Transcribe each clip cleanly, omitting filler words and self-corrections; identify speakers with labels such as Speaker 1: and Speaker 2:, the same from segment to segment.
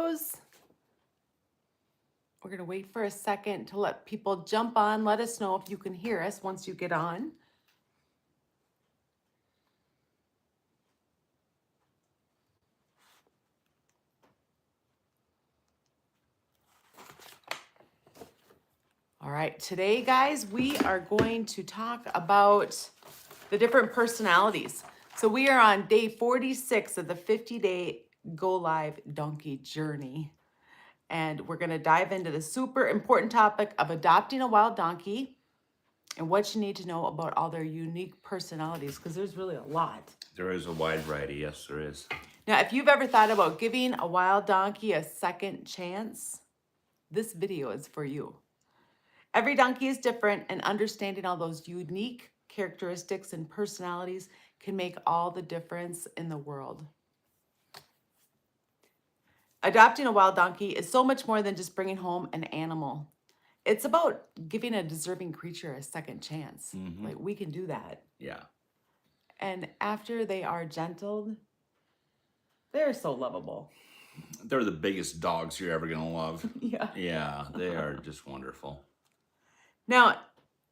Speaker 1: Burros. We're going to wait for a second to let people jump on. Let us know if you can hear us once you get on. All right, today, guys, we are going to talk about the different personalities. So we are on day 46 of the 50-day Go Live Donkey Journey. And we're going to dive into the super important topic of adopting a wild donkey and what you need to know about all their unique personalities, because there's really a lot.
Speaker 2: There is a wide variety. Yes, there is.
Speaker 1: Now, if you've ever thought about giving a wild donkey a second chance, this video is for you. Every donkey is different, and understanding all those unique characteristics and personalities can make all the difference in the world. Adopting a wild donkey is so much more than just bringing home an animal. It's about giving a deserving creature a second chance. Like, we can do that.
Speaker 2: Yeah.
Speaker 1: And after they are gentled, they're so lovable.
Speaker 2: They're the biggest dogs you're ever going to love.
Speaker 1: Yeah.
Speaker 2: Yeah, they are just wonderful.
Speaker 1: Now,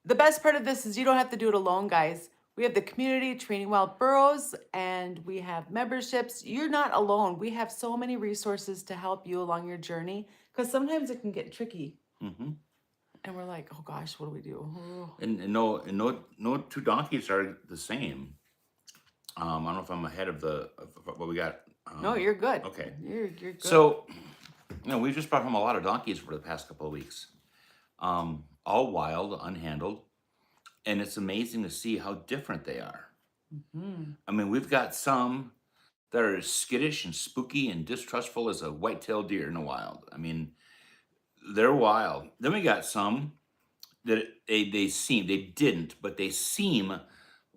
Speaker 1: the best part of this is you don't have to do it alone, guys. We have the community Training Wild Burros, and we have memberships. You're not alone. We have so many resources to help you along your journey, because sometimes it can get tricky. And we're like, oh gosh, what do we do? Oh.
Speaker 2: And no two donkeys are the same. I don't know if I'm ahead of what we got.
Speaker 1: No, you're good.
Speaker 2: Okay.
Speaker 1: You're good.
Speaker 2: So, we've just brought home a lot of donkeys for the past couple of weeks. All wild, unhandled. And it's amazing to see how different they are. I mean, we've got some that are as skittish and spooky and distrustful as a white-tailed deer in the wild. I mean, they're wild. Then we got some that they seem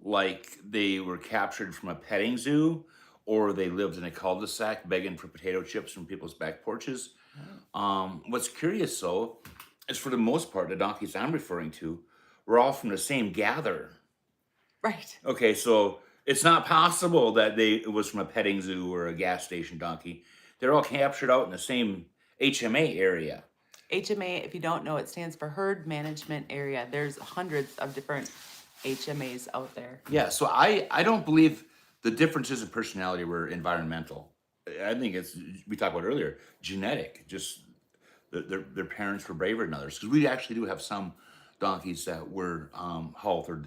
Speaker 2: like they were captured from a petting zoo, or they lived in a cul-de-sac begging for potato chips from people's back porches. What's curious, though, is for the most part, the donkeys I'm referring to were all from the same gather.
Speaker 1: Right.
Speaker 2: Okay, so it's not possible that it was from a petting zoo or a gas station donkey. They're all captured out in the same HMA area.
Speaker 1: HMA, if you don't know, it stands for Herd Management Area. There's hundreds of different HMAs out there.
Speaker 2: Yeah, so I don't believe the differences in personality were environmental. I think we talked about earlier, genetic. Just their parents were braver than others. Because we actually do have some donkeys that were haltered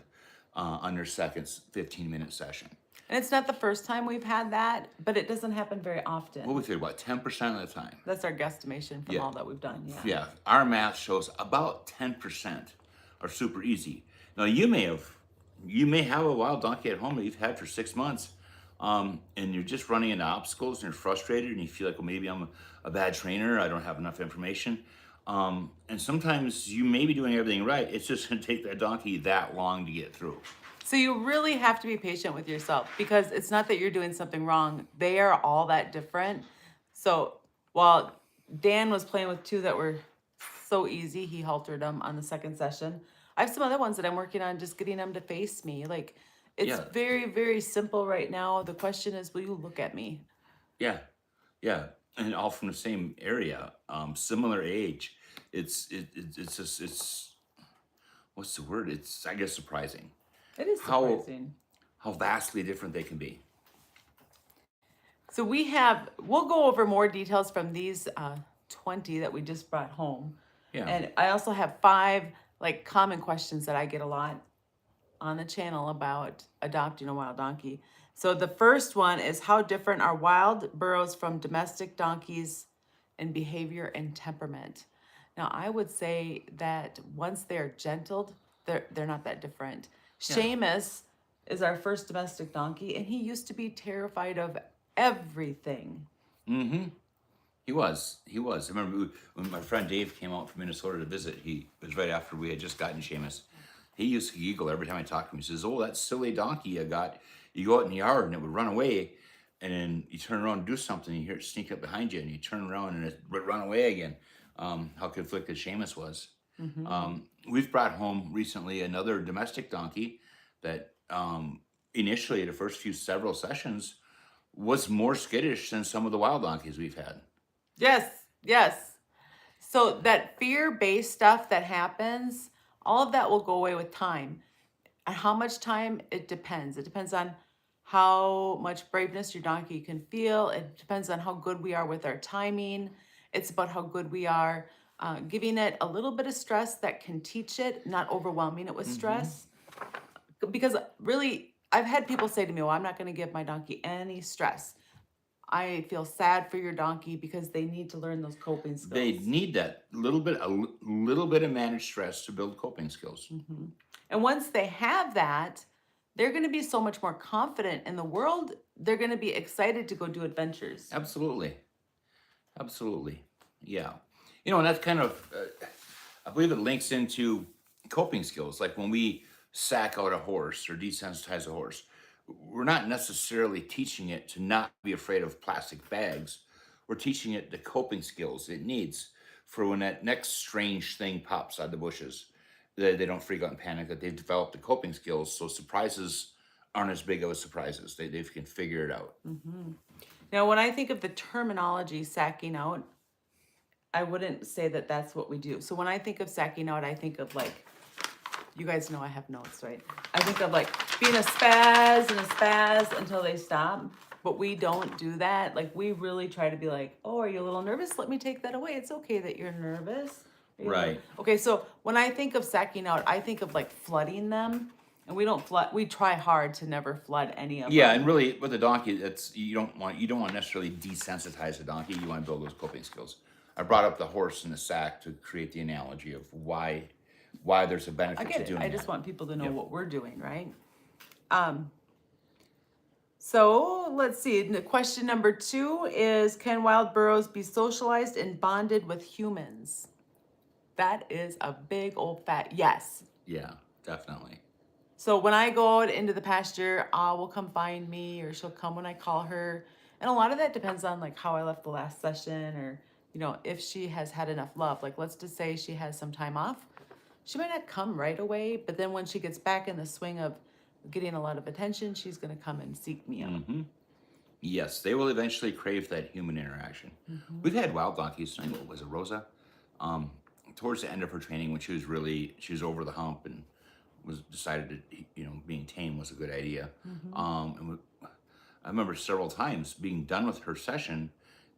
Speaker 2: on their second 15-minute session.
Speaker 1: And it's not the first time we've had that, but it doesn't happen very often.
Speaker 2: What we say, about 10% of the time.
Speaker 1: That's our guesstimation from all that we've done. Yeah.
Speaker 2: Yeah, our math shows about 10% are super easy. Now, you may have a wild donkey at home that you've had for 6 months, and you're just running into obstacles and you're frustrated and you feel like, well, maybe I'm a bad trainer. I don't have enough information. And sometimes you may be doing everything right. It's just going to take that donkey that long to get through.
Speaker 1: So you really have to be patient with yourself, because it's not that you're doing something wrong. They are all that different. So while Dan was playing with two that were so easy, he haltered them on the second session. I have some other ones that I'm working on, just getting them to face me. Like, it's very, very simple right now. The question is, will you look at me?
Speaker 2: Yeah. And all from the same area, similar age. It's what's the word? It's, I guess, surprising.
Speaker 1: It is surprising.
Speaker 2: How vastly different they can be.
Speaker 1: So we'll go over more details from these 20 that we just brought home.
Speaker 2: Yeah.
Speaker 1: And I also have 5 common questions that I get a lot on the channel about adopting a wild donkey. So the first one is, how different are wild burros from domestic donkeys in behavior and temperament? Now, I would say that once they're gentled, they're not that different. Yeah. Seamus is our first domestic donkey, and he used to be terrified of everything.
Speaker 2: He was. I remember when my friend Dave came out from Minnesota to visit, it was right after we had just gotten Seamus. He used to giggle every time I talked to him. He says, "Oh, that silly donkey I got. You go out in the yard and it would run away, and then you turn around and do something, and you hear it sneak up behind you, and you turn around and it would run away again." How conflicted Seamus was. We've brought home recently another domestic donkey that initially, the several sessions, was more skittish than some of the wild donkeys we've had.
Speaker 1: Yes, yes. So that fear-based stuff that happens, all of that will go away with time. And how much time? It depends. It depends on how much braveness your donkey can feel. It depends on how good we are with our timing. It's about how good we are giving it a little bit of stress that can teach it, not overwhelming it with stress. Because really, I've had people say to me, well, I'm not going to give my donkey any stress. I feel sad for your donkey because they need to learn those coping
Speaker 2: They
Speaker 1: skills.
Speaker 2: need that little bit of managed stress to build coping skills.
Speaker 1: And once they have that, they're going to be so much more confident in the world. They're going to be excited to go do adventures.
Speaker 2: Absolutely. Absolutely. Yeah. You know, and that's kind of, I believe it links into coping skills. Like when we sack out a horse or desensitize a horse, we're not necessarily teaching it to not be afraid of plastic bags. We're teaching it the coping skills it needs for when that next strange thing pops out of the bushes. They don't freak out and panic, that they've developed the coping skills. So surprises aren't as big of a surprises. They can figure it out.
Speaker 1: Now, when I think of the terminology sacking out, I wouldn't say that that's what we do. So when I think of sacking out, I think of like, you guys know I have notes, right? I think of like being a spaz and a spaz until they stop. But we don't do that. Like we really try to be like, oh, are you a little nervous? Let me take that away. It's okay that you're nervous. Are you a little-"
Speaker 2: Right.
Speaker 1: Okay, so when I think of sacking out, I think of like flooding them. And we don't flood, we try hard to never flood any of
Speaker 2: Yeah,
Speaker 1: them.
Speaker 2: and really with a donkey, that's you don't want to necessarily desensitize a donkey. You want to build those coping skills. I brought up the horse and the sack to create the analogy of why there's a
Speaker 1: I
Speaker 2: benefit
Speaker 1: get
Speaker 2: to
Speaker 1: it.
Speaker 2: doing
Speaker 1: I just
Speaker 2: that.
Speaker 1: want people to know
Speaker 2: Yep.
Speaker 1: what we're doing, right? So let's see. Question number 2 is, can wild burros be socialized and bonded with humans? That is a big old fat yes.
Speaker 2: Yeah, definitely.
Speaker 1: So when I go out into the pasture, Ah will come find me, or she'll come when I call her. And a lot of that depends on like how I left the last session, or if she has had enough love. Like let's just say she has some time off. She might not come right away, but then when she gets back in the swing of getting a lot of attention, she's going to come and seek me out.
Speaker 2: Yes, they will eventually crave that human interaction. We've had wild donkeys. I think what was it, Rosa? Um, Towards the end of her training, when she was over the hump and was decided to being tame was a good idea. I remember several times being done with her session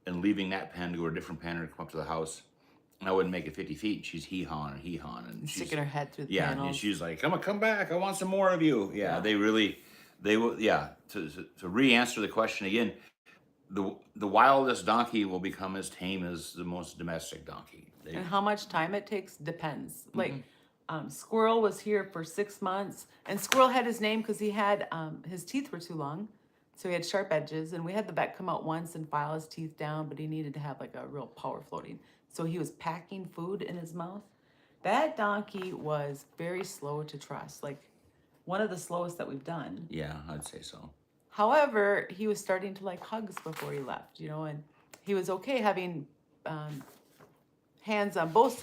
Speaker 2: and leaving that pen to go to a different pen or come up to the house, and I wouldn't make it 50 feet. She's hee-hawing and hee-hawing, and she's
Speaker 1: Sticking her head through the
Speaker 2: yeah, and
Speaker 1: panels.
Speaker 2: she's like, come back. I want some more of you. Yeah, they will. Yeah, to re-answer the question again, the wildest donkey will become as tame as the most domestic donkey.
Speaker 1: And how much time it takes depends. Like, Squirrel was here for 6 months, and Squirrel had his name because he had his teeth were too long, so he had sharp edges. And we had the vet come out once and file his teeth down, but he needed to have like a real power floating. So he was packing food in his mouth. That donkey was very slow to trust, like one of the slowest that we've done.
Speaker 2: Yeah, I'd say so.
Speaker 1: However, he was starting to like hugs before he left, and he was okay having hands on both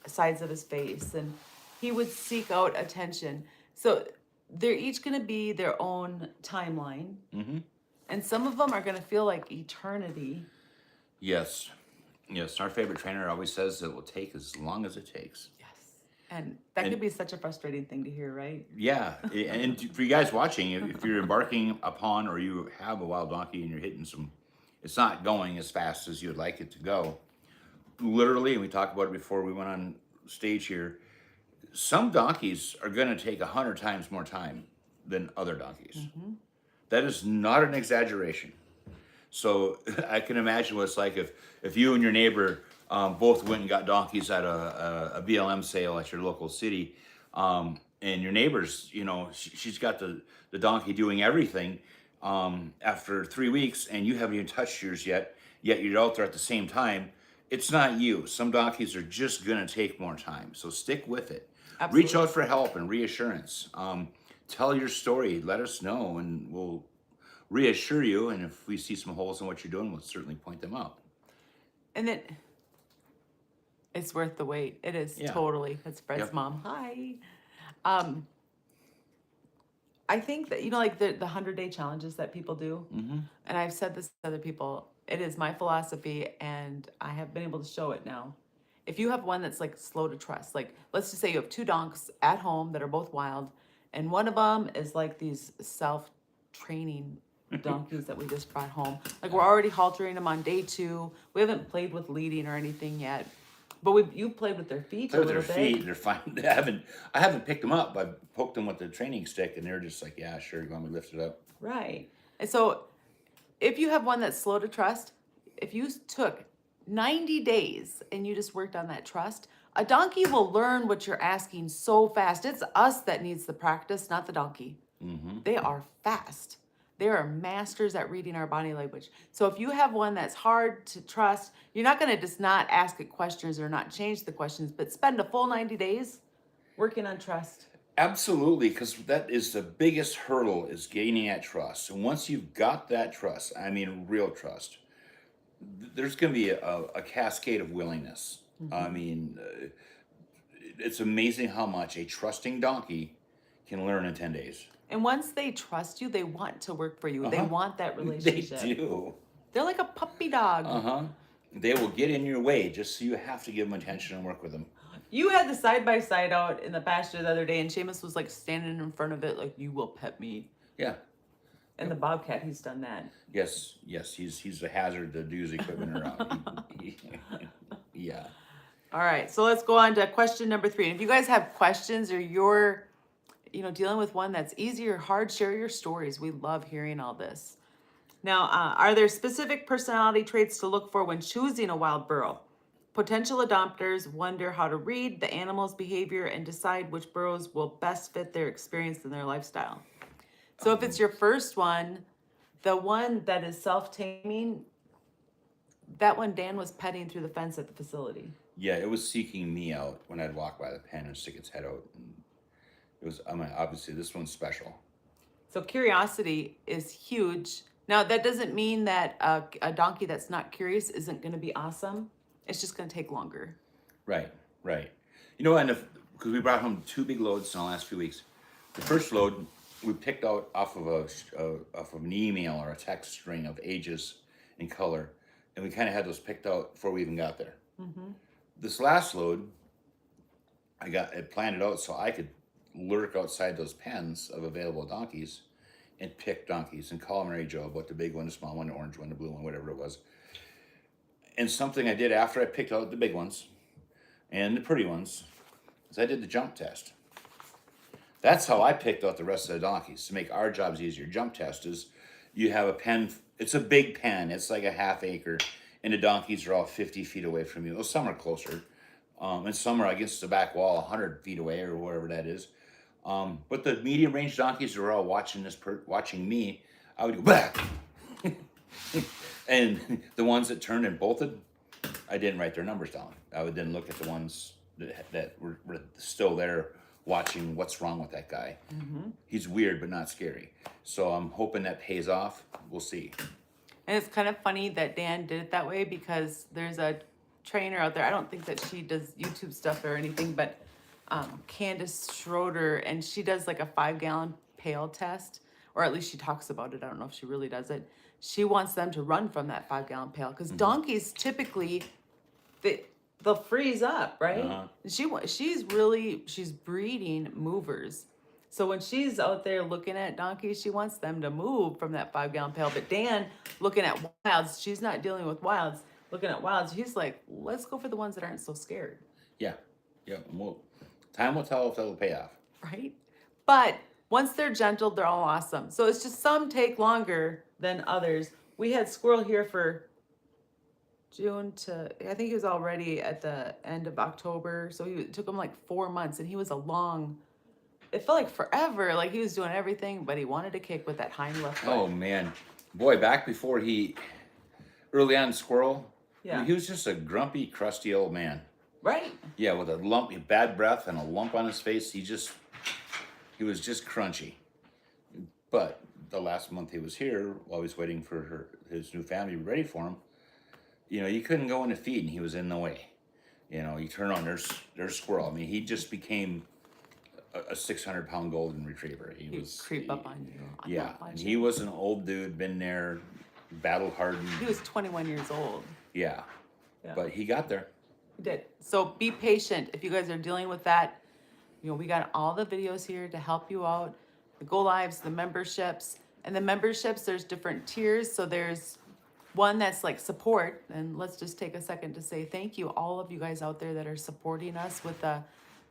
Speaker 1: sides of his face, and he would seek out attention. So they're each going to be their own timeline, and some of them are going to feel like eternity.
Speaker 2: Yes, yes. Our favorite trainer always says it will take as long as it takes.
Speaker 1: Yes. And that could be such a frustrating thing to hear, right?
Speaker 2: Yeah, and for you guys watching, if you're embarking upon or you have a wild donkey and you're hitting it's not going as fast as you would like it to go. Literally, and we talked about it before we went on stage here, some donkeys are going to take 100 times more time than other donkeys. That is not an exaggeration. So I can imagine what it's like if you and your neighbor both went and got donkeys at a BLM sale at your local city, and your neighbor's, she's got the donkey doing everything after 3 weeks, and you haven't even touched yours yet you're out there at the same time. It's not you. Some donkeys are just going to take more time. So stick with it.
Speaker 1: Absolutely.
Speaker 2: Reach out for help and reassurance. Tell your story. Let us know, and we'll reassure you. And if we see some holes in what you're doing, we'll certainly point them out.
Speaker 1: And then it's worth the wait. It is totally. That's Fred's
Speaker 2: Yep.
Speaker 1: mom. Hi. I think that, like the 100-day challenges that people do, and I've said this to other people, It is my philosophy, and I have been able to show it now. If you have one that's like slow to trust, like let's just say you have two donks at home that are both wild, and one of them is like these self-training donkeys that we just brought home. Like we're already haltering them on day 2. We haven't played with leading or anything yet, but you played with their feet
Speaker 2: Play
Speaker 1: a
Speaker 2: with
Speaker 1: little
Speaker 2: their
Speaker 1: bit.
Speaker 2: feet. They're fine. I haven't picked them up. I poked them with the training stick, and they're just like, yeah, sure. You want me to lift it up?
Speaker 1: Right. And so if you have one that's slow to trust, if you took 90 days and you just worked on that trust, a donkey will learn what you're asking so fast. It's us that needs the practice, not the donkey. They are fast. They are masters at reading our body language. So if you have one that's hard to trust, you're not going to just not ask it questions or not change the questions, but spend a full 90 days working on trust.
Speaker 2: Absolutely, because that is the biggest hurdle is gaining that trust. And once you've got that trust, I mean real trust, there's going to be a cascade of willingness. I mean, it's amazing how much a trusting donkey can learn in 10 days.
Speaker 1: And once they trust you, they want to work for you. They
Speaker 2: Uh-huh.
Speaker 1: want that
Speaker 2: They
Speaker 1: relationship.
Speaker 2: do.
Speaker 1: They're like a puppy dog.
Speaker 2: Uh-huh. They will get in your way just so you have to give them attention and work with them.
Speaker 1: You had the side by side out in the pasture the other day, and Seamus was like standing in front of it, like, "You will pet me."
Speaker 2: Yeah.
Speaker 1: And the bobcat, he's done that.
Speaker 2: Yes. He's a hazard to use equipment around. Yeah.
Speaker 1: All right, so let's go on to question number 3. And if you guys have questions or you're, dealing with one that's easy or hard, share your stories. We love hearing all this. Now, are there specific personality traits to look for when choosing a wild burro? Potential adopters wonder how to read the animal's behavior and decide which burros will best fit their experience and their lifestyle. So if it's your first one, the one that is self-taming, that one Dan was petting through the fence at the facility.
Speaker 2: Yeah, it was seeking me out when I'd walk by the pen and stick its head out. And it was, I mean, obviously this one's special.
Speaker 1: So curiosity is huge. Now, that doesn't mean that a donkey that's not curious isn't going to be awesome. It's just going to take longer.
Speaker 2: Right. You know, and because we brought home 2 big loads in the last few weeks. The first load we picked out off of an email or a text string of ages and color, and we kind of had those picked out before we even got there. This last load, I planned it out so I could lurk outside those pens of available donkeys and pick donkeys and call MaryJo about the big one, the small one, the orange one, the blue one, whatever it was. And something I did after I picked out the big ones and the pretty ones is I did the jump test. That's how I picked out the rest of the donkeys to make our jobs easier. Jump test is you have a pen, it's a big pen, it's like a half acre, and the donkeys are all 50 feet away from you. Well, some are closer, and some are against the back wall 100 feet away or whatever that is. But the medium range donkeys are all watching me. I would go back. And the ones that turned and bolted, I didn't write their numbers down. I would then look at the ones that were still there watching what's wrong with that guy. He's weird, but not scary. So I'm hoping that pays off. We'll see.
Speaker 1: And it's kind of funny that Dan did it that way because there's a trainer out there. I don't think that she does YouTube stuff or anything, but Candace Schroeder, and she does like a 5-gallon pail test, or at least she talks about it. I don't know if she really does it. She wants them to run from that 5-gallon pail because donkeys typically they'll freeze up, right? She's breeding movers. So when she's out there looking at donkeys, she wants them to move from that 5-gallon pail. But Dan, looking at wilds, she's not dealing with wilds. Looking at wilds, he's like, let's go for the ones that aren't so scared.
Speaker 2: Yeah. And time will tell if that'll pay off.
Speaker 1: Right? But once they're gentle, they're all awesome. So it's just some take longer than others. We had Squirrel here for June to, I think he was already at the end of October. So it took him like 4 months, and he was it felt like forever. Like he was doing everything, but he wanted to kick with that hind left foot.
Speaker 2: Oh man, boy, back before early on Squirrel,
Speaker 1: Yeah.
Speaker 2: he was just a grumpy, crusty old man.
Speaker 1: Right?
Speaker 2: Yeah, with a bad breath and a lump on his face. He was just crunchy. But the last month he was here, while he was waiting for his new family to be ready for him, you couldn't go in to feed, and he was in the way. You turn on, there's Squirrel. I mean, he just became a 600-pound golden retriever. He was
Speaker 1: creep up on you.
Speaker 2: Yeah, and he was an old dude, been there battle hardened.
Speaker 1: He was 21 years old.
Speaker 2: Yeah,
Speaker 1: Yeah.
Speaker 2: but he got there.
Speaker 1: He did. So be patient. If you guys are dealing with that, we got all the videos here to help you out. The go lives, the memberships, and the memberships, there's different tiers. So there's one that's like support, and let's just take a second to say thank you, all of you guys out there that are supporting us with the,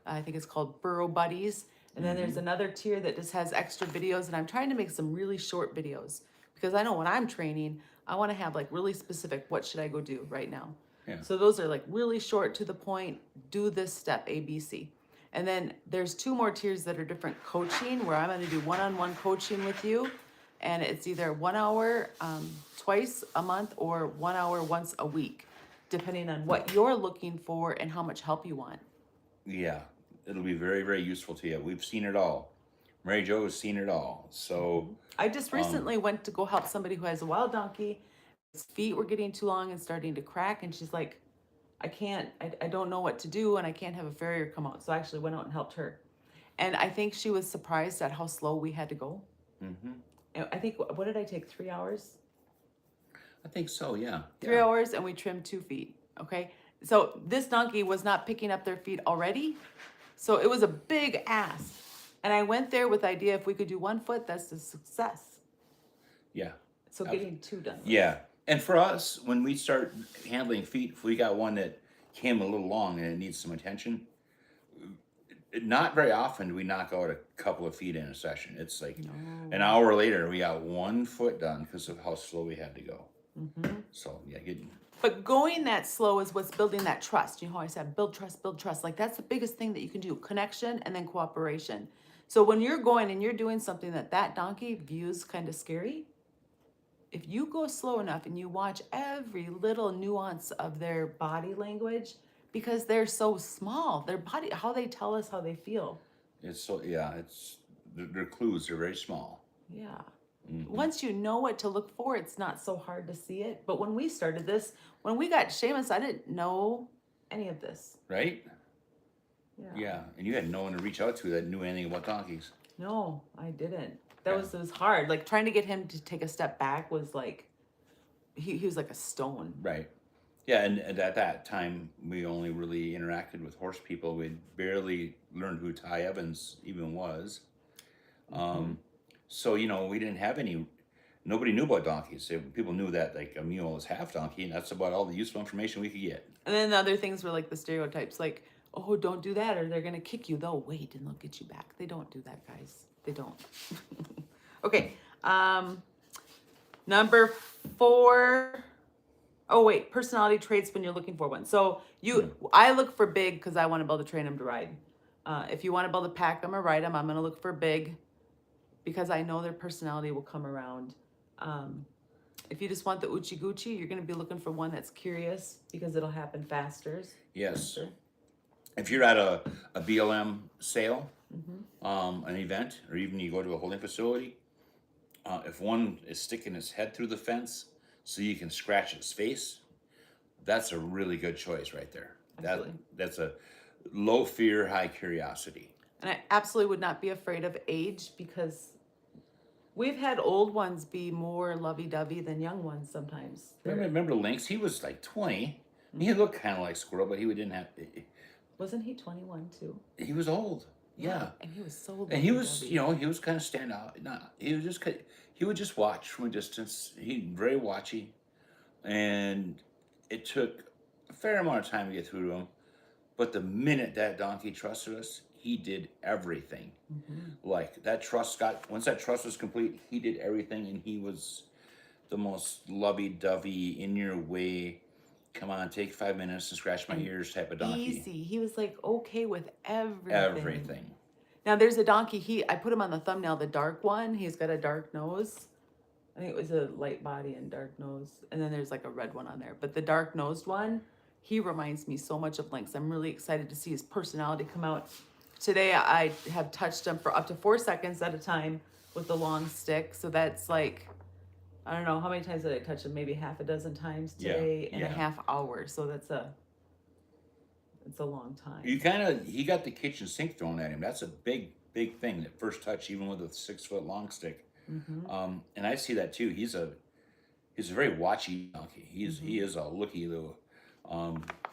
Speaker 1: I think it's called Burro Buddies. And then there's another tier that just has extra videos, and I'm trying to make some really short videos because I know when I'm training, I want to have like really specific, what should I go do right now?
Speaker 2: Yeah.
Speaker 1: So those are like really short, to the point, do this step, A, B, C. And then there's 2 more tiers that are different coaching, where I'm going to do one-on-one coaching with you. And it's either 1 hour twice a month or 1 hour once a week, depending on what you're looking for and how much help you want.
Speaker 2: Yeah, it'll be very, very useful to you. We've seen it all. MaryJo has seen it all. So
Speaker 1: I just recently went to go help somebody who has a wild donkey. His feet were getting too long and starting to crack. And she's like, I don't know what to do, and I can't have a farrier come out. So I actually went out and helped her. And I think she was surprised at how slow we had to go. And I think, what did I take, 3 hours?
Speaker 2: I think so, yeah.
Speaker 1: 3 hours, and we trimmed 2 feet, okay? So this donkey was not picking up their feet already. So it was a big ask. And I went there with the idea, if we could do 1 foot, that's a success.
Speaker 2: Yeah.
Speaker 1: So getting 2 done.
Speaker 2: Yeah. And for us, when we start handling feet, if we got one that came a little long and it needs some attention, not very often do we knock out a couple of feet in a session. It's like an hour later, we got 1 foot done because of how slow we had to go. So, yeah,
Speaker 1: But going that slow is what's building that trust. You know how I said, build trust, build trust. Like, that's the biggest thing that you can do, connection and then cooperation. So when you're going and you're doing something that donkey views kind of scary, if you go slow enough and you watch every little nuance of their body language, because they're so small, their body, how they tell us how they feel.
Speaker 2: It's so, yeah, their clues are very small.
Speaker 1: Yeah. Once you know what to look for, it's not so hard to see it. But when we started this, when we got Seamus, I didn't know any of this.
Speaker 2: Right? Yeah. And you had no one to reach out to that knew anything about donkeys.
Speaker 1: No, I didn't. That was hard. Like, trying to get him to take a step back was like, he was like a stone.
Speaker 2: Right. Yeah, and at that time, we only really interacted with horse people. We'd barely learned who Ty Evans even was. So, we didn't have nobody knew about donkeys. People knew that, like, a mule is half donkey, and that's about all the useful information we could get.
Speaker 1: And then the other things were like the stereotypes, like, oh, don't do that, or they're going to kick you. They'll wait and they'll get you back. They don't do that, guys. They don't. Okay. Number 4. Oh, wait. Personality traits when you're looking for one. So I look for big because I want to be able to train them to ride. If you want to be able to pack them or ride them, I'm going to look for big because I know their personality will come around. If you just want the Uchi Gucci, you're going to be looking for one that's curious because it'll happen faster.
Speaker 2: Yes. If you're at a BLM sale, an event, or even you go to a holding facility, if one is sticking its head through the fence so you can scratch its face, that's a really good choice right there. That's a low fear, high curiosity.
Speaker 1: And I absolutely would not be afraid of age because we've had old ones be more lovey-dovey than young ones sometimes.
Speaker 2: Remember Lynx? He was like 20. He looked kind of like Squirrel, but he didn't have...
Speaker 1: Wasn't he 21 too?
Speaker 2: He was old. Yeah.
Speaker 1: And he was so
Speaker 2: And he was, he was kind of stand out. He would just watch from a distance. He very watchy. And it took a fair amount of time to get through to him. But the minute that donkey trusted us, he did everything. Like once that trust was complete, he did everything, and he was the most lovey-dovey, in your way, come on, take 5 minutes to scratch my ears type of donkey.
Speaker 1: Easy. He was like okay with everything.
Speaker 2: Everything.
Speaker 1: Now there's a donkey, I put him on the thumbnail, the dark one. He's got a dark nose. I think it was a light body and dark nose. And then there's like a red one on there. But the dark nosed one, he reminds me so much of Lynx. I'm really excited to see his personality come out. Today I have touched him for up to 4 seconds at a time with the long stick. So that's like, I don't know, how many times did I touch him? Maybe half a dozen times today in a half hour. So it's a long time.
Speaker 2: He got the kitchen sink thrown at him. That's a big, big thing, that first touch, even with a 6 foot long stick. And I see that too. He's a He's a very watchy donkey. He is a looky loo.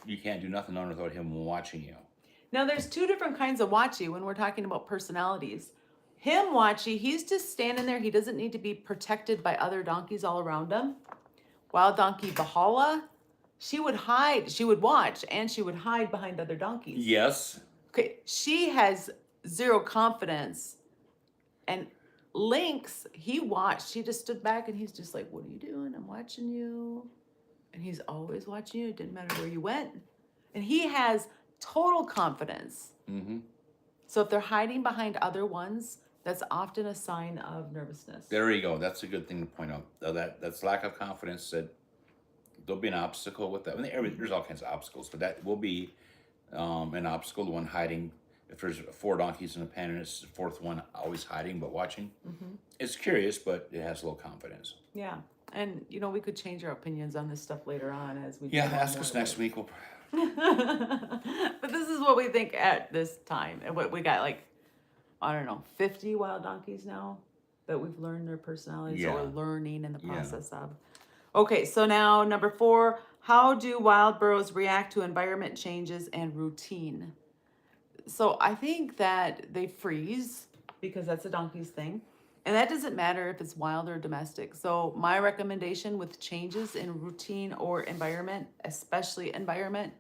Speaker 2: You can't do nothing on without him watching you.
Speaker 1: Now, there's two different kinds of watchy when we're talking about personalities. Him watchy, he's just standing there. He doesn't need to be protected by other donkeys all around him. Wild donkey Bahala, she would hide. She would watch and she would hide behind other donkeys.
Speaker 2: Yes.
Speaker 1: Okay, she has zero confidence. And Lynx, he watched. He just stood back and he's just like, "What are you doing? I'm watching you." And he's always watching you. It didn't matter where you went. And he has total confidence.
Speaker 2: Mm-hmm.
Speaker 1: So if they're hiding behind other ones, that's often a sign of nervousness.
Speaker 2: There you go. That's a good thing to point out. That's lack of confidence. That there'll be an obstacle with that. I mean, there's all kinds of obstacles, but that will be an obstacle. The one hiding. If there's 4 donkeys in a pen and it's the 4th one always hiding but watching, it's curious, but it has low confidence.
Speaker 1: Yeah. And, we could change our opinions on this stuff later on as we
Speaker 2: Yeah,
Speaker 1: get on
Speaker 2: ask
Speaker 1: more
Speaker 2: us
Speaker 1: of
Speaker 2: next
Speaker 1: it.
Speaker 2: week.
Speaker 1: But this is what we think at this time. And what we got, like, I don't know, 50 wild donkeys now that we've learned their personalities
Speaker 2: Yeah.
Speaker 1: or learning in the
Speaker 2: Yeah.
Speaker 1: process of. Okay, so now number 4, how do wild burros react to environment changes and routine? So I think that they freeze because that's a donkey's thing. And that doesn't matter if it's wild or domestic. So my recommendation with changes in routine or environment, especially environment,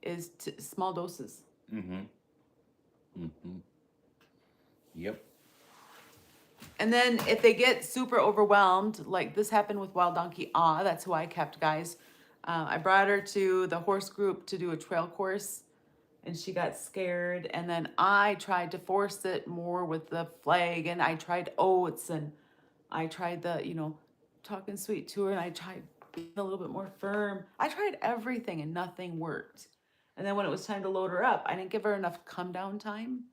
Speaker 1: is small doses.
Speaker 2: Mm-hmm. Mm-hmm. Yep.
Speaker 1: And then if they get super overwhelmed, like this happened with Wild Donkey that's who I kept, guys. I brought her to the horse group to do a trail course, and she got scared. And then I tried to force it more with the flag, and I tried oats, and I tried the, talking sweet to her, and I tried being a little bit more firm. I tried everything, and nothing worked. And then when it was time to load her up, I didn't give her enough come down time,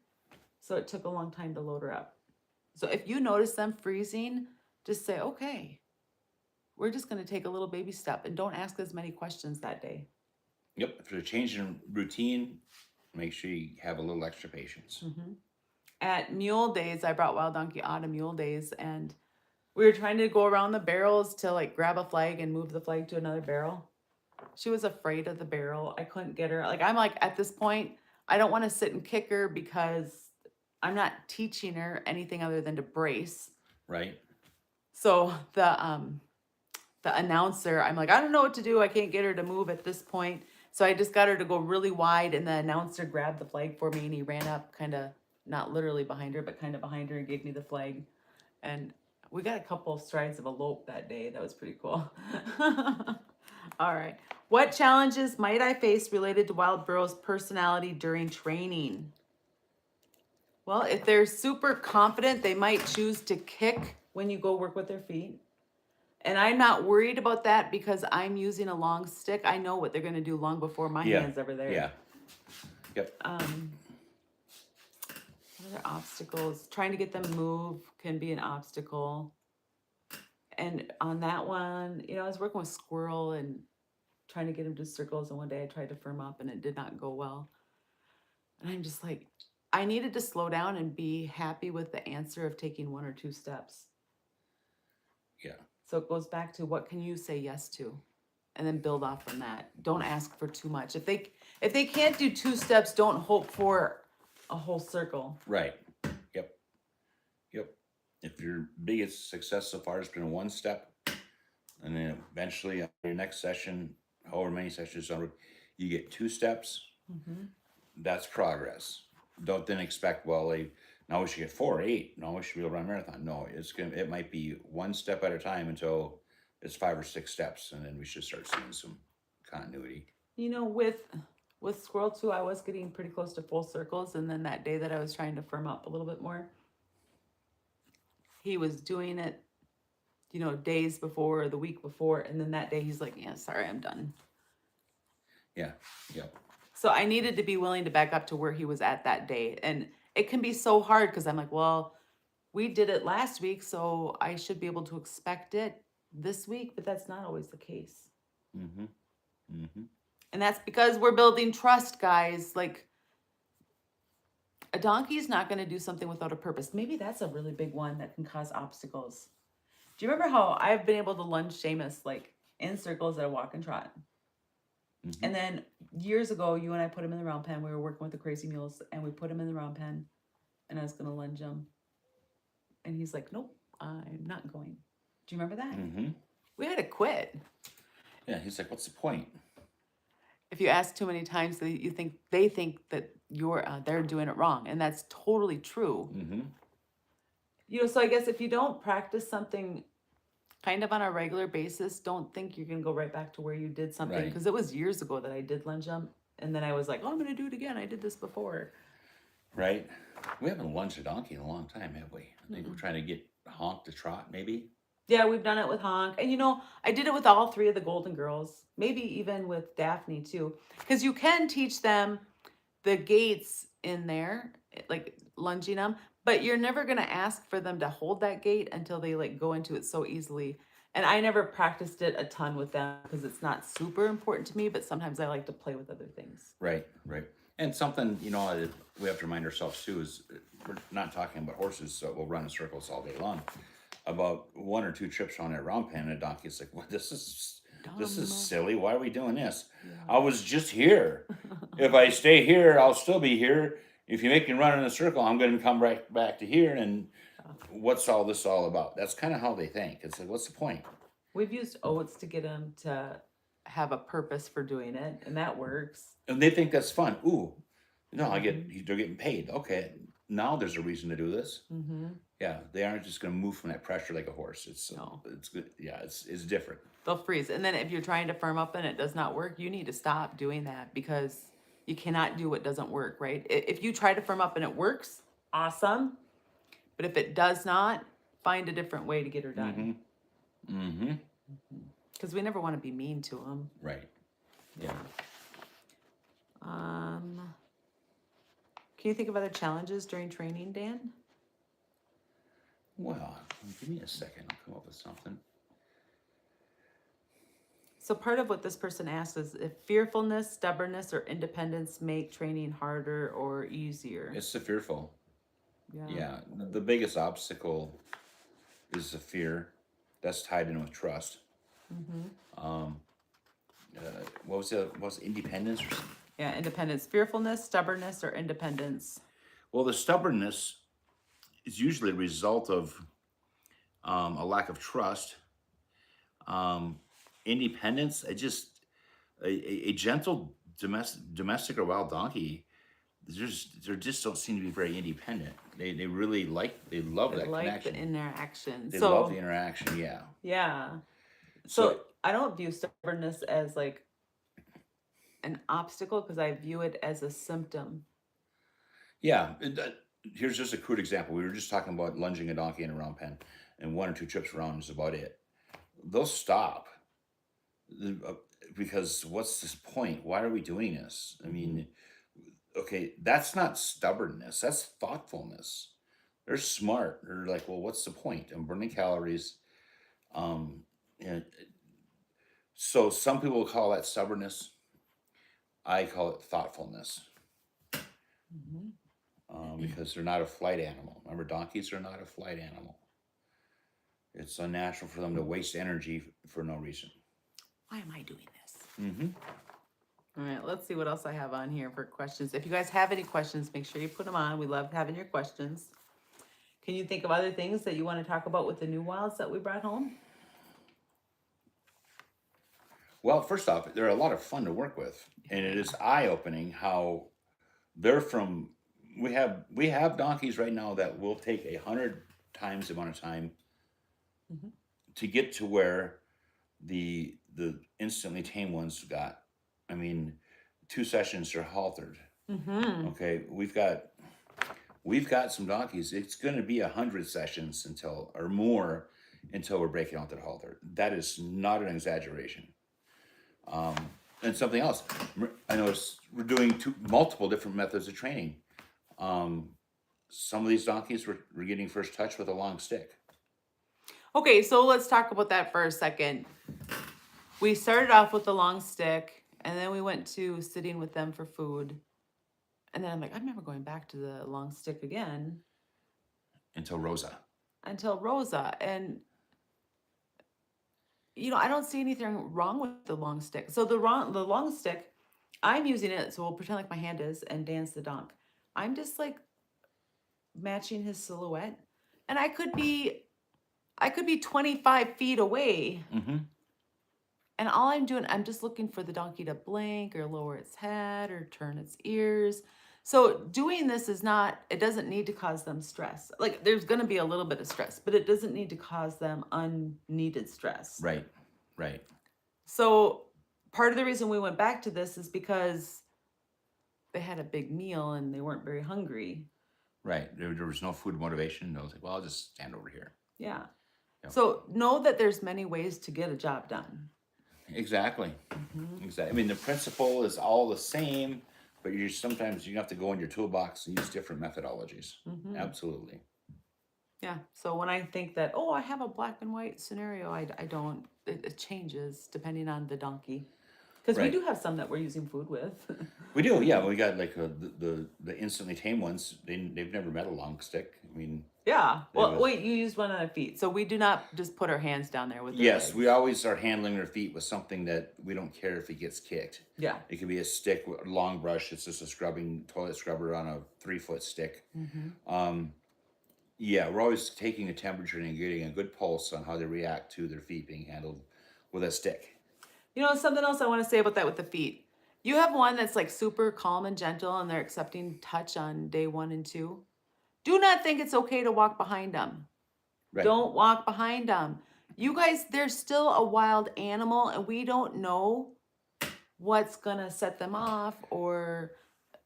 Speaker 1: so it took a long time to load her up. So if you notice them freezing, just say, okay, we're just going to take a little baby step and don't ask as many questions that day.
Speaker 2: Yep. If there's a change in routine, make sure you have a little extra patience.
Speaker 1: Mm-hmm. At mule days, I brought Wild Donkey to mule days, and we were trying to go around the barrels to like grab a flag and move the flag to another barrel. She was afraid of the barrel. I couldn't get her. I'm like, at this point, I don't want to sit and kick her because I'm not teaching her anything other than to brace.
Speaker 2: Right.
Speaker 1: So the announcer, I'm like, I don't know what to do. I can't get her to move at this point. So I just got her to go really wide, and the announcer grabbed the flag for me, and he ran up kind of, not literally behind her, but kind of behind her, and gave me the flag. And we got a couple of strides of a lope that day. That was pretty cool. All right. What challenges might I face related to Wild Burros' personality during training? Well, if they're super confident, they might choose to kick when you go work with their feet. And I'm not worried about that because I'm using a long stick. I know what they're going to do long before my hand's ever there.
Speaker 2: Yeah. Yep.
Speaker 1: What other obstacles? Trying to get them to move can be an obstacle. And on that one, I was working with Squirrel and trying to get him to circles. And one day I tried to firm up and it did not go well. And I'm just like, I needed to slow down and be happy with the answer of taking 1 or 2 steps.
Speaker 2: Yeah.
Speaker 1: So it goes back to what can you say yes to, and then build off from that. Don't ask for too much. If they can't do 2 steps, don't hope for a whole circle.
Speaker 2: Right. Yep. Yep. If your biggest success so far has been 1 step, and then eventually on your next session, however many sessions on, you get 2 steps, that's progress. Don't then expect, now we should get 4 or 8. No, we should be able to run a marathon. No, it might be 1 step at a time until it's 5 or 6 steps, and then we should start seeing some continuity.
Speaker 1: With Squirrel too, I was getting pretty close to full circles, and then that day that I was trying to firm up a little bit more, he was doing it, days before or the week before, and then that day he's like, "Yeah, sorry, I'm done."
Speaker 2: Yeah. Yep.
Speaker 1: So I needed to be willing to back up to where he was at that day. And it can be so hard because I'm like, well, we did it last week, so I should be able to expect it this week, but that's not always the case.
Speaker 2: Mm-hmm. Mm-hmm.
Speaker 1: And that's because we're building trust, guys. Like, a donkey is not going to do something without a purpose. Maybe that's a really big one that can cause obstacles. Do you remember how I've been able to lunge Seamus like in circles at a walk and trot?
Speaker 2: Mm-hmm.
Speaker 1: And then years ago, you and I put him in the round pen. We were working with the crazy mules, and we put him in the round pen, and I was gonna lunge him, and he's like, "Nope, I'm not going." Do you remember that?
Speaker 2: Mm-hmm.
Speaker 1: We had to quit.
Speaker 2: Yeah, he's like, what's the point?
Speaker 1: If you ask too many times, they think that they're doing it wrong, and that's totally true.
Speaker 2: Mm-hmm.
Speaker 1: So I guess if you don't practice something kind of on a regular basis, don't think you're gonna go right back to where you did something,
Speaker 2: Right.
Speaker 1: because it was years ago that I did lunge jump, and then I was like, oh, I'm gonna do it again. I did this before.
Speaker 2: Right. We haven't lunged a donkey in a long time, have we? I think we're trying to get Honk to trot, maybe.
Speaker 1: Yeah, we've done it with Honk. And I did it with all three of the Golden Girls, maybe even with Daphne too. Because you can teach them the gaits in there, like lunging them, but you're never going to ask for them to hold that gait until they like go into it so easily. And I never practiced it a ton with them because it's not super important to me, but sometimes I like to play with other things.
Speaker 2: Right, right. And something, we have to remind ourselves too is we're not talking about horses, so we'll run in circles all day long. About 1 or 2 trips on that round pen, and a donkey's like, "What? This is silly. Why are we doing this? I was just here. If I stay here, I'll still be here. If you make me run in a circle, I'm going to come right back to here. And what's all this all about?" That's kind of how they think. It's like, what's the point?
Speaker 1: We've used oats to get them to have a purpose for doing it, and that works.
Speaker 2: And they think that's fun. Ooh, no, they're getting paid. Okay, now there's a reason to do this.
Speaker 1: Mm-hmm.
Speaker 2: Yeah, they aren't just going to move from that pressure like a horse. It's good. Yeah, it's different.
Speaker 1: They'll freeze. And then if you're trying to firm up and it does not work, you need to stop doing that, because you cannot do what doesn't work, right? If you try to firm up and it works, awesome. But if it does not, find a different way to get her done.
Speaker 2: Mm-hmm. Mm-hmm.
Speaker 1: Because we never want to be mean to them.
Speaker 2: Right. Yeah.
Speaker 1: Can you think of other challenges during training, Dan?
Speaker 2: Well, give me a second. I'll come up with something.
Speaker 1: So part of what this person asked is if fearfulness, stubbornness, or independence make training harder or easier.
Speaker 2: It's the fearful.
Speaker 1: Yeah.
Speaker 2: Yeah. The biggest obstacle is the fear. That's tied in with trust.
Speaker 1: Mm-hmm.
Speaker 2: What was it? What was it, independence?
Speaker 1: Yeah, independence. Fearfulness, stubbornness, or independence.
Speaker 2: Well, the stubbornness is usually a result of a lack of trust. Independence, a gentle domestic or wild donkey, they just don't seem to be very independent. They really love that
Speaker 1: like
Speaker 2: connection.
Speaker 1: the interaction.
Speaker 2: They love the interaction. Yeah.
Speaker 1: Yeah. So I don't view stubbornness as like an obstacle, because I view it as a symptom.
Speaker 2: Yeah. Here's just a crude example. We were just talking about lunging a donkey in a round pen, and 1 or 2 trips around is about it. They'll stop because what's this point? Why are we doing this? I mean, okay, that's not stubbornness. That's thoughtfulness. They're smart. They're like, well, what's the point? I'm burning calories. And so some people call that stubbornness. I call it thoughtfulness. Because they're not a flight animal. Remember, donkeys are not a flight animal. It's unnatural for them to waste energy for no reason.
Speaker 1: Why am I doing this?
Speaker 2: Mm-hmm.
Speaker 1: All right, let's see what else I have on here for questions. If you guys have any questions, make sure you put them on. We love having your questions. Can you think of other things that you want to talk about with the new wilds that we brought home?
Speaker 2: Well, first off, they're a lot of fun to work with, and it is eye-opening how they're from. We have donkeys right now that will take 100 times the amount of time to get to where the instantly tame ones got. I mean, 2 sessions are haltered. Okay, we've got some donkeys. It's going to be 100 sessions until we're breaking out that halter. That is not an exaggeration. And something else, I noticed we're doing multiple different methods of training. Some of these donkeys we're getting first touch with a long stick.
Speaker 1: Okay, so let's talk about that for a second. We started off with the long stick, and then we went to sitting with them for food. And then I'm like, I'm never going back to the long stick again.
Speaker 2: Until Rosa.
Speaker 1: And I don't see anything wrong with the long stick. So the long stick, I'm using it. So we'll pretend like my hand is and dance the donk. I'm just like matching his silhouette, and I could be 25 feet away,
Speaker 2: Mm-hmm.
Speaker 1: and all I'm doing, I'm just looking for the donkey to blink or lower its head or turn its ears. So doing this is not, it doesn't need to cause them stress. Like there's going to be a little bit of stress, but it doesn't need to cause them unneeded stress.
Speaker 2: Right. Right.
Speaker 1: So part of the reason we went back to this is because they had a big meal and they weren't very hungry.
Speaker 2: Right. There was no food motivation. I was like, well, I'll just stand over here.
Speaker 1: Yeah.
Speaker 2: Yep.
Speaker 1: So know that there's many ways to get a job done.
Speaker 2: Exactly. Exactly. I mean, the principle is all the same, but sometimes you have to go in your toolbox and use different methodologies. Absolutely.
Speaker 1: Yeah. So when I think that, oh, I have a black and white scenario, I don't, it changes depending on the donkey. Because we
Speaker 2: Right.
Speaker 1: do have some that we're using food with.
Speaker 2: We do, yeah. We got like the instantly tame ones. They've never met a long stick. I mean,
Speaker 1: Yeah.
Speaker 2: it
Speaker 1: Well,
Speaker 2: was
Speaker 1: wait, you used one on the feet. So we do not just put our hands down there with their
Speaker 2: yes.
Speaker 1: legs.
Speaker 2: We always are handling their feet with something that we don't care if it gets kicked.
Speaker 1: Yeah.
Speaker 2: It could be a stick, a long brush. It's just a toilet scrubber on a 3-foot stick. Yeah, we're always taking a temperature and getting a good pulse on how they react to their feet being handled with a stick.
Speaker 1: Something else I want to say about that with the feet. You have one that's like super calm and gentle and they're accepting touch on day 1 and 2. Do not think it's okay to walk behind them.
Speaker 2: Right.
Speaker 1: Don't walk behind them. You guys, they're still a wild animal and we don't know what's gonna set them off, or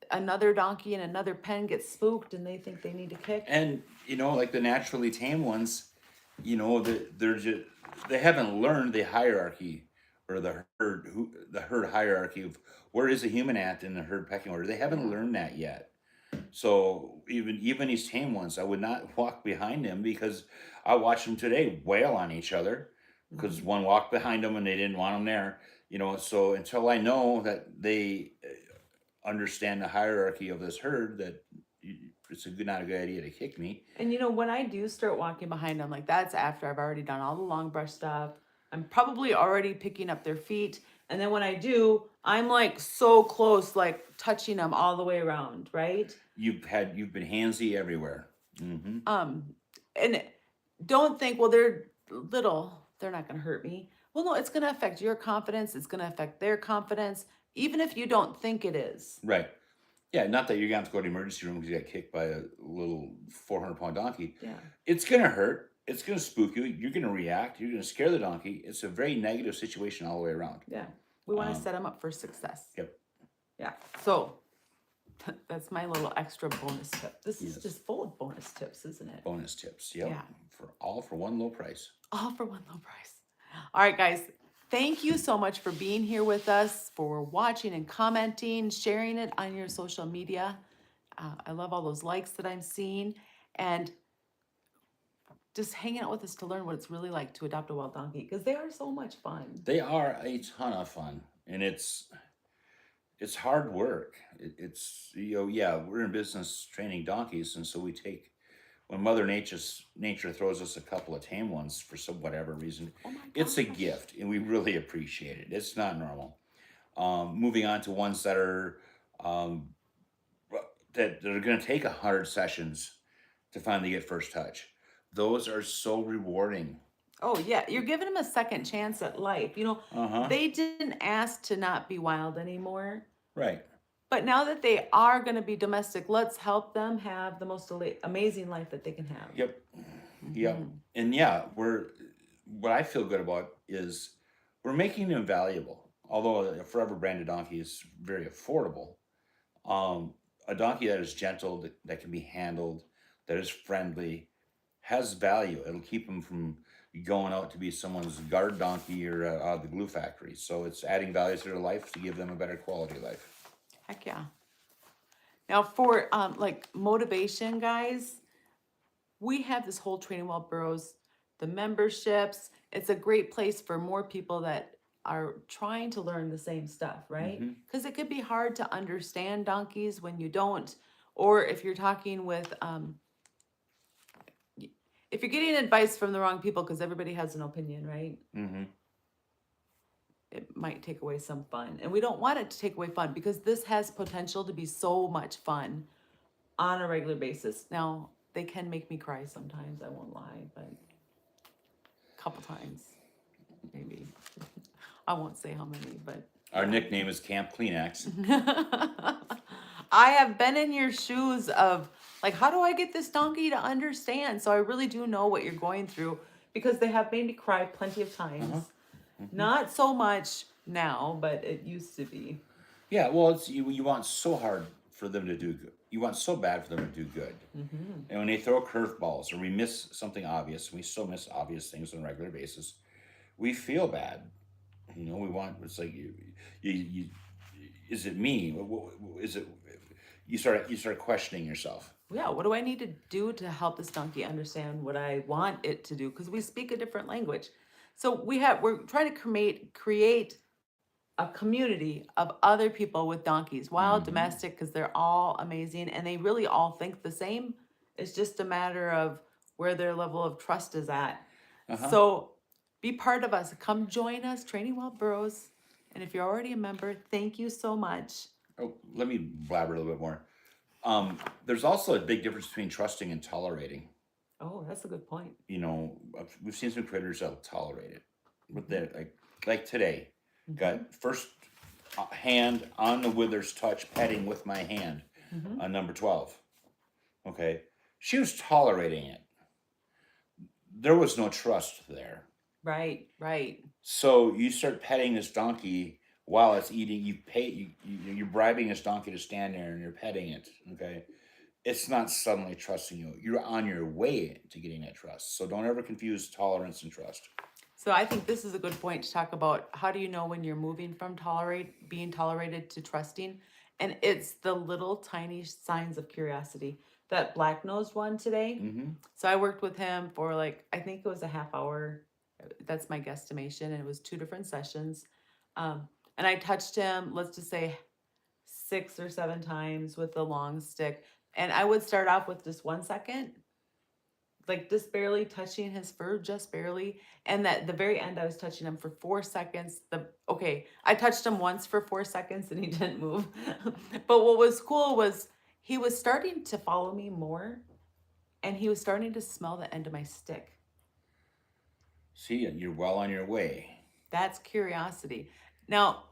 Speaker 1: another donkey in another pen gets spooked and they think they need to kick.
Speaker 2: And like the naturally tame ones, they're just they haven't learned the hierarchy or the herd hierarchy of where is the human at in the herd pecking order. They haven't learned that yet. So even these tame ones, I would not walk behind them because I watched them today wail on each other because one walked behind them and they didn't want them there. So until I know that they understand the hierarchy of this herd, that it's not a good idea to kick me.
Speaker 1: And when I do start walking behind them, like that's after I've already done all the long brush stuff. I'm probably already picking up their feet. And then when I do, I'm like so close, like touching them all the way around, right?
Speaker 2: You've been handsy everywhere.
Speaker 1: And don't think, well, they're little, they're not going to hurt me. Well, no, it's going to affect your confidence. It's going to affect their confidence, even if you don't think it is.
Speaker 2: Right. Yeah, not that you're going to have to go to the emergency room because you got kicked by a little 400-pound donkey.
Speaker 1: Yeah.
Speaker 2: It's going to hurt. It's going to spook you. You're going to react. You're going to scare the donkey. It's a very negative situation all the way around.
Speaker 1: Yeah. We want to set them up for success.
Speaker 2: Yep.
Speaker 1: Yeah. So that's my little extra bonus tip. This is just full of bonus tips, isn't it?
Speaker 2: Bonus tips. Yep.
Speaker 1: Yeah.
Speaker 2: For one low price.
Speaker 1: All for one low price. All right, guys. Thank you so much for being here with us, for watching and commenting, sharing it on your social media. I love all those likes that I'm seeing, and just hanging out with us to learn what it's really like to adopt a wild donkey, because they are so much fun.
Speaker 2: They are a ton of fun, and it's hard work. It's we're in business training donkeys, and so we take when Mother Nature throws us a couple of tame ones for whatever reason, it's a gift, and we really appreciate it. It's not normal. Moving on to ones that are that are going to take 100 sessions to finally get first touch. Those are so rewarding.
Speaker 1: Oh yeah, you're giving them a second chance at life. They didn't ask to not be wild anymore.
Speaker 2: Right.
Speaker 1: But now that they are going to be domestic, let's help them have the most amazing life that they can have.
Speaker 2: Yep. Yep. And what I feel good about is we're making them valuable. Although a forever branded donkey is very affordable, a donkey that is gentle, that can be handled, that is friendly, has value. It'll keep them from going out to be someone's guard donkey or out of the glue factory. So it's adding value to their life to give them a better quality life.
Speaker 1: Heck yeah. Now for like motivation, guys, we have this whole Training Wild Burros, the memberships. It's a great place for more people that are trying to learn the same stuff, right? Because it could be hard to understand donkeys when you don't, or if you're talking with, if you're getting advice from the wrong people, because everybody has an opinion, right? it might take away some fun. And we don't want it to take away fun because this has potential to be so much fun on a regular basis. Now, they can make me cry sometimes, I won't lie, but a couple times, maybe. I won't say how many, but
Speaker 2: Our nickname is Camp Kleenex.
Speaker 1: I have been in your shoes of like, how do I get this donkey to understand? So I really do know what you're going through because they have made me cry plenty of times. Not so much now, but it used to be.
Speaker 2: Yeah, well, it's you want so hard for them to do good. You want so bad for them to do good. And when they throw curveballs or we miss something obvious, we still miss obvious things on a regular basis. We feel bad. You know, we want. It's like you is it me? Is it? You start questioning yourself.
Speaker 1: Yeah, what do I need to do to help this donkey understand what I want it to do? Because we speak a different language. So we're trying to create a community of other people with donkeys, wild, domestic, because they're all amazing and they really all think the same. It's just a matter of where their level of trust is at. So be part of us. Come join us, Training Wild Burros. And if you're already a member, thank you so much.
Speaker 2: Oh, let me blabber a little bit more. There's also a big difference between trusting and tolerating.
Speaker 1: Oh, that's a good point.
Speaker 2: You know, we've seen some critters that'll tolerate it, but then like today, got first hand on the withers touch petting with my hand on number 12. Okay, she was tolerating it. There was no trust there.
Speaker 1: Right, right.
Speaker 2: So you start petting this donkey while it's eating. You're bribing this donkey to stand there and you're petting it. Okay, it's not suddenly trusting you. You're on your way to getting that trust. So don't ever confuse tolerance and trust.
Speaker 1: So I think this is a good point to talk about. How do you know when you're moving from being tolerated to trusting? And it's the little tiny signs of curiosity. That black-nosed one today. So I worked with him for like, I think it was a half hour. That's my guesstimation. And it was 2 different sessions. And I touched him, let's just say 6 or 7 times with the long stick. And I would start off with just 1 second, like just barely touching his fur, just barely. And at the very end, I was touching him for 4 seconds. I touched him once for 4 seconds and he didn't move. But what was cool was he was starting to follow me more and he was starting to smell the end of my stick.
Speaker 2: See, you're well on your way.
Speaker 1: That's curiosity. Now,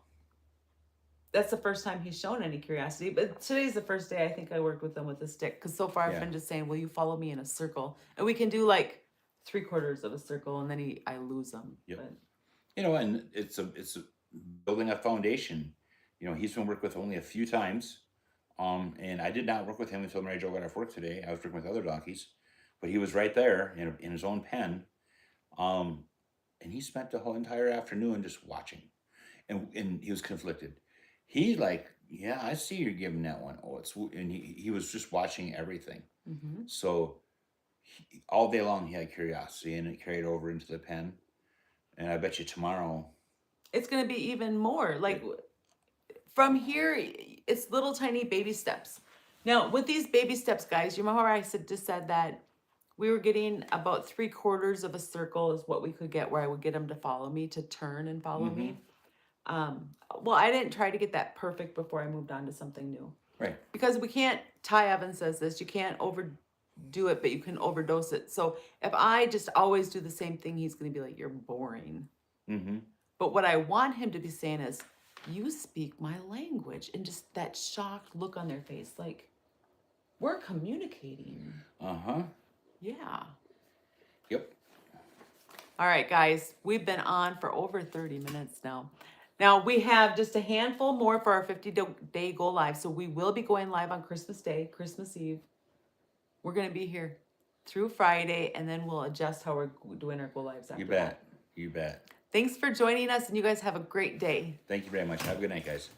Speaker 1: that's the first time he's shown any curiosity, but today's the first day I think I worked with him with a stick. Because so far I've been just saying, will you follow me in a circle? And we can do like 3/4 of a circle and then I lose him.
Speaker 2: Yep.
Speaker 1: But,
Speaker 2: you know, and it's building a foundation. You know, he's been worked with only a few times. And I did not work with him until MaryJo got off work today. I was working with other donkeys, but he was right there in his own pen. And he spent the whole entire afternoon just watching, and he was conflicted. He like, yeah, I see you're giving that one. Oh, and he was just watching everything. So all day long he had curiosity, and it carried over into the pen. And I bet you tomorrow
Speaker 1: it's going to be even more. Like from here, it's little tiny baby steps. Now, with these baby steps, guys, you remember how I just said that we were getting about 3/4 of a circle is what we could get where I would get him to follow me, to turn and follow me. Well, I didn't try to get that perfect before I moved on to something new.
Speaker 2: Right.
Speaker 1: Because we can't, Ty Evans says this, you can't overdo it, but you can overdose it. So if I just always do the same thing, he's going to be like, you're boring. But what I want him to be saying is, you speak my language, and just that shocked look on their face, like we're communicating. Yeah.
Speaker 2: Yep.
Speaker 1: All right, guys, we've been on for over 30 minutes now. Now we have just a handful more for our 50-day go live. So we will be going live on Christmas Day, Christmas Eve. We're going to be here through Friday, and then we'll adjust how we're doing our go lives after that.
Speaker 2: You bet.
Speaker 1: Thanks for joining us, and you guys have a great day.
Speaker 2: Thank you very much. Have a good night, guys.